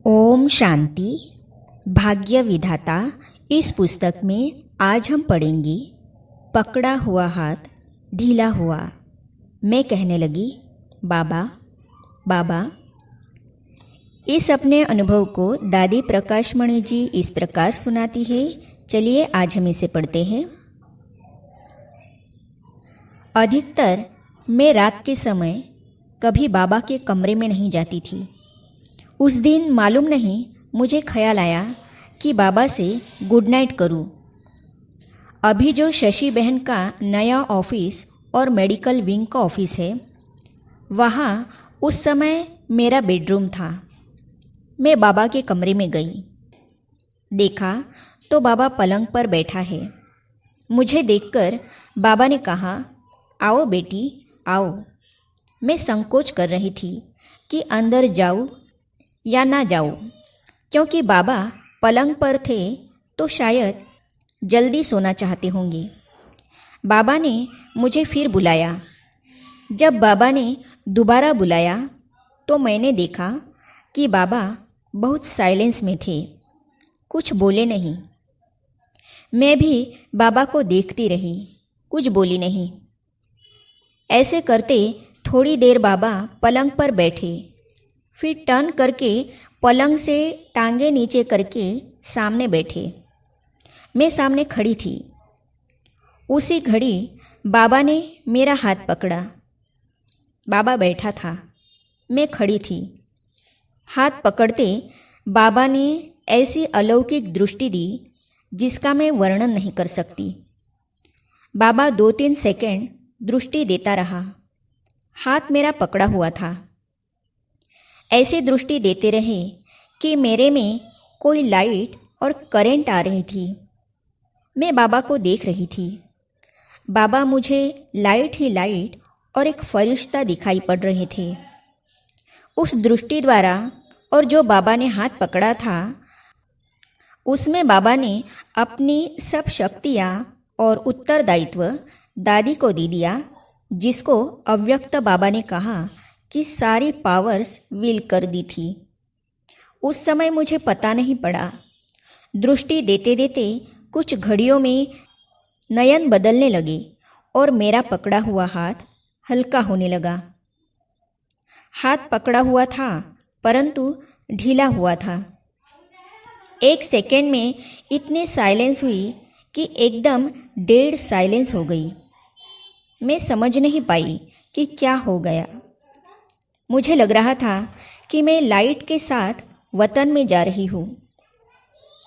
ओम शांति। भाग्य विधाता इस पुस्तक में आज हम पढ़ेंगे पकड़ा हुआ हाथ ढीला हुआ। मैं कहने लगी बाबा बाबा। इस अपने अनुभव को दादी प्रकाशमणि जी इस प्रकार सुनाती है। चलिए आज हम इसे पढ़ते हैं। अधिकतर मैं रात के समय कभी बाबा के कमरे में नहीं जाती थी। उस दिन मालूम नहीं मुझे ख्याल आया कि बाबा से गुड नाइट करूं। अभी जो शशि बहन का नया ऑफिस और मेडिकल विंग का ऑफिस है, वहाँ उस समय मेरा बेडरूम था। मैं बाबा के कमरे में गई, देखा तो बाबा पलंग पर बैठा है। मुझे देखकर बाबा ने कहा, आओ बेटी आओ। मैं संकोच कर रही थी कि अंदर जाऊँ या ना जाऊँ, क्योंकि बाबा पलंग पर थे तो शायद जल्दी सोना चाहते होंगे। बाबा ने मुझे फिर बुलाया। जब बाबा ने दोबारा बुलाया तो मैंने देखा कि बाबा बहुत साइलेंस में थे, कुछ बोले नहीं। मैं भी बाबा को देखती रही, कुछ बोली नहीं। ऐसे करते थोड़ी देर बाबा पलंग पर बैठे, फिर टर्न करके पलंग से टांगे नीचे करके सामने बैठे। मैं सामने खड़ी थी। उसी घड़ी बाबा ने मेरा हाथ पकड़ा। बाबा बैठा था, मैं खड़ी थी। हाथ पकड़ते बाबा ने ऐसी अलौकिक दृष्टि दी जिसका मैं वर्णन नहीं कर सकती। बाबा 2-3 सेकंड दृष्टि देता रहा। हाथ मेरा पकड़ा हुआ था। ऐसी दृष्टि देते रहे कि मेरे में कोई लाइट और करंट आ रही थी। मैं बाबा को देख रही थी। बाबा मुझे लाइट ही लाइट और एक फरिश्ता दिखाई पड़ रहे थे। उस दृष्टि द्वारा और जो बाबा ने हाथ पकड़ा था, उसमें बाबा ने अपनी सब शक्तियाँ और उत्तरदायित्व दादी को दे दिया, जिसको अव्यक्त बाबा ने कहा कि सारी पावर्स विल कर दी थी। उस समय मुझे पता नहीं पड़ा। दृष्टि देते देते कुछ घड़ियों में नयन बदलने लगे और मेरा पकड़ा हुआ हाथ हल्का होने लगा। हाथ पकड़ा हुआ था परंतु ढीला हुआ था। 1 सेकेंड में इतनी साइलेंस हुई कि एकदम डेड साइलेंस हो गई। मैं समझ नहीं पाई कि क्या हो गया। मुझे लग रहा था कि मैं लाइट के साथ वतन में जा रही हूँ।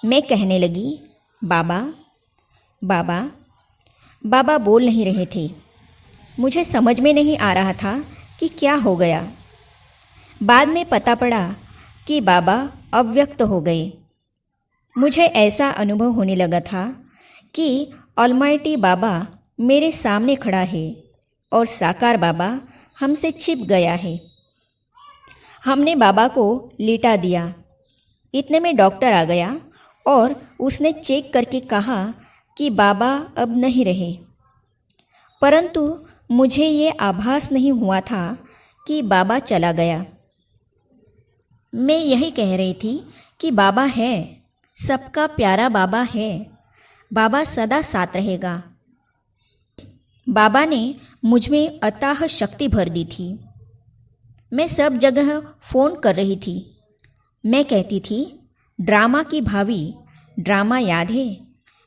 मैं कहने लगी बाबा बाबा। बाबा बोल नहीं रहे थे। मुझे समझ में नहीं आ रहा था कि क्या हो गया। बाद में पता पड़ा कि बाबा अव्यक्त हो गए। मुझे ऐसा अनुभव होने लगा था कि ऑलमाइटी बाबा मेरे सामने खड़ा है और साकार बाबा हमसे छिप गया है। हमने बाबा को लिटा दिया। इतने में डॉक्टर आ गया और उसने चेक करके कहा कि बाबा अब नहीं रहे। परंतु मुझे ये आभास नहीं हुआ था कि बाबा चला गया। मैं यही कह रही थी कि बाबा है, सबका प्यारा बाबा है, बाबा सदा साथ रहेगा। बाबा ने मुझ में अथाह शक्ति भर दी थी। मैं सब जगह फ़ोन कर रही थी। मैं कहती थी ड्रामा की भाभी, ड्रामा याद है?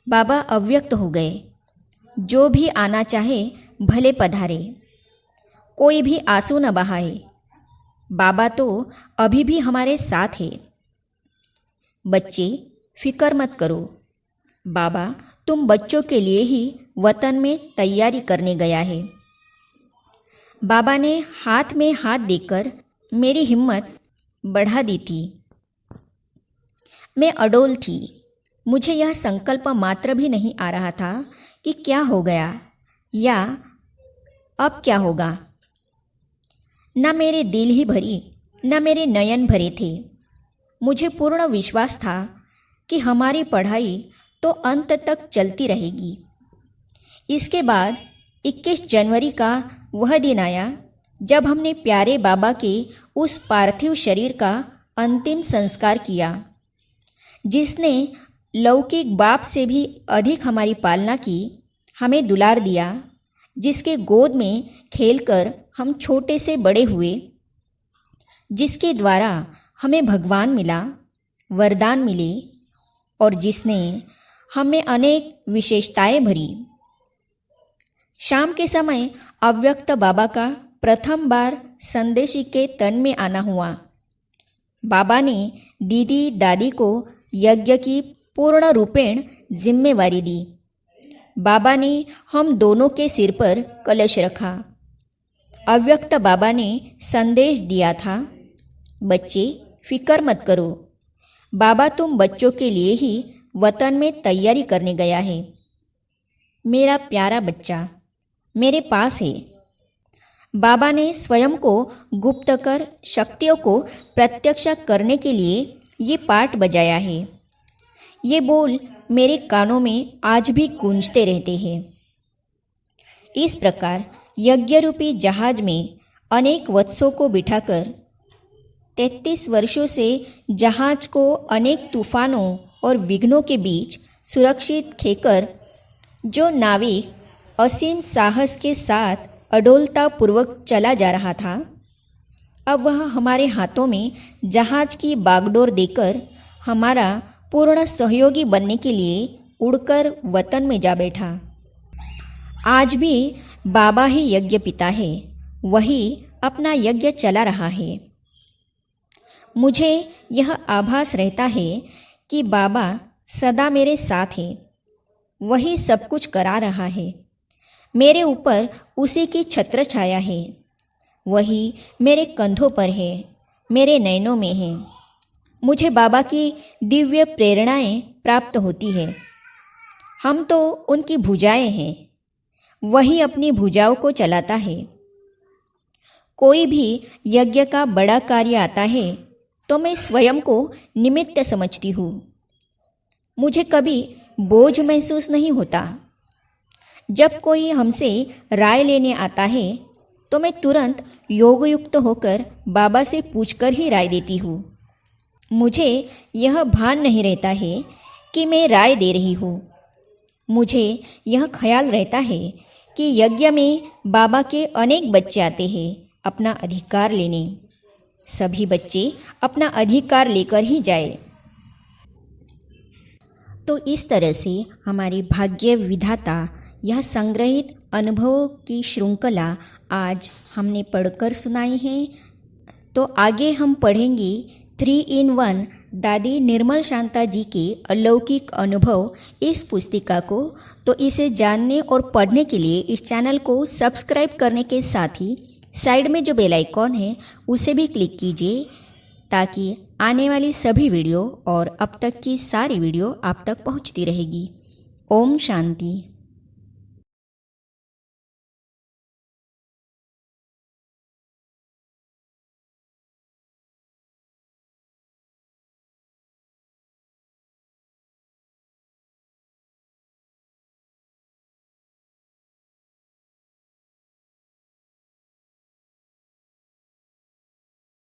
बाबा अव्यक्त हो गए। जो भी आना चाहे भले पधारे, कोई भी आंसू न बहाए। बाबा तो अभी भी हमारे साथ है। बच्चे फिक्र मत करो, बाबा तुम बच्चों के लिए ही वतन में तैयारी करने गया है। बाबा ने हाथ में हाथ देकर मेरी हिम्मत बढ़ा दी थी। मैं अडोल थी। मुझे यह संकल्प मात्र भी नहीं आ रहा था कि क्या हो गया या अब क्या होगा। न मेरे दिल ही भरी, न मेरे नयन भरे थे। मुझे पूर्ण विश्वास था कि हमारी पढ़ाई तो अंत तक चलती रहेगी। इसके बाद 21 जनवरी का वह दिन आया जब हमने प्यारे बाबा के उस पार्थिव शरीर का अंतिम संस्कार किया, जिसने लौकिक बाप से भी अधिक हमारी पालना की, हमें दुलार दिया, जिसके गोद में खेलकर हम छोटे से बड़े हुए, जिसके द्वारा हमें भगवान मिला, वरदान मिले और जिसने हमें अनेक विशेषताएं भरी। शाम के समय अव्यक्त बाबा का प्रथम बार संदेशी के तन में आना हुआ। बाबा ने दीदी दादी को यज्ञ की पूर्ण रूपेण जिम्मेवारी दी। बाबा ने हम दोनों के सिर पर कलश रखा। अव्यक्त बाबा ने संदेश दिया था, बच्चे फिक्र मत करो, बाबा तुम बच्चों के लिए ही वतन में तैयारी करने गया है। मेरा प्यारा बच्चा मेरे पास है। बाबा ने स्वयं को गुप्त कर शक्तियों को प्रत्यक्ष करने के लिए ये पाठ बजाया है। ये बोल मेरे कानों में आज भी गूंजते रहते हैं। इस प्रकार यज्ञ रूपी जहाज में अनेक वत्सों को बिठाकर 33 वर्षों से जहाज को अनेक तूफानों और विघ्नों के बीच सुरक्षित खेकर जो नाविक असीम साहस के साथ अडोलतापूर्वक चला जा रहा था, अब वह हमारे हाथों में जहाज की बागडोर देकर हमारा पूर्ण सहयोगी बनने के लिए उड़कर वतन में जा बैठा। आज भी बाबा ही यज्ञ पिता है, वही अपना यज्ञ चला रहा है। मुझे यह आभास रहता है कि बाबा सदा मेरे साथ है, वही सब कुछ करा रहा है। मेरे ऊपर उसी की छत्र छाया है, वही मेरे कंधों पर है, मेरे नैनों में है। मुझे बाबा की दिव्य प्रेरणाएं प्राप्त होती है। हम तो उनकी भुजाएं हैं, वही अपनी भुजाओं को चलाता है। कोई भी यज्ञ का बड़ा कार्य आता है तो मैं स्वयं को निमित्त समझती हूँ। मुझे कभी बोझ महसूस नहीं होता। जब कोई हमसे राय लेने आता है तो मैं तुरंत योगयुक्त होकर बाबा से पूछकर ही राय देती हूँ। मुझे यह भान नहीं रहता है कि मैं राय दे रही हूँ। मुझे यह ख्याल रहता है कि यज्ञ में बाबा के अनेक बच्चे आते हैं अपना अधिकार लेने। सभी बच्चे अपना अधिकार लेकर ही जाए। तो इस तरह से हमारे भाग्य विधाता यह संग्रहित अनुभवों की श्रृंखला आज हमने पढ़कर सुनाई है। तो आगे हम पढ़ेंगे 3 in 1 दादी निर्मल शांता जी के अलौकिक अनुभव इस पुस्तिका को। तो इसे जानने और पढ़ने के लिए इस चैनल को सब्सक्राइब करने के साथ ही साइड में जो बेल आइकॉन है उसे भी क्लिक कीजिए, ताकि आने वाली सभी वीडियो और अब तक की सारी वीडियो आप तक पहुंचती रहेगी। ओम शांति।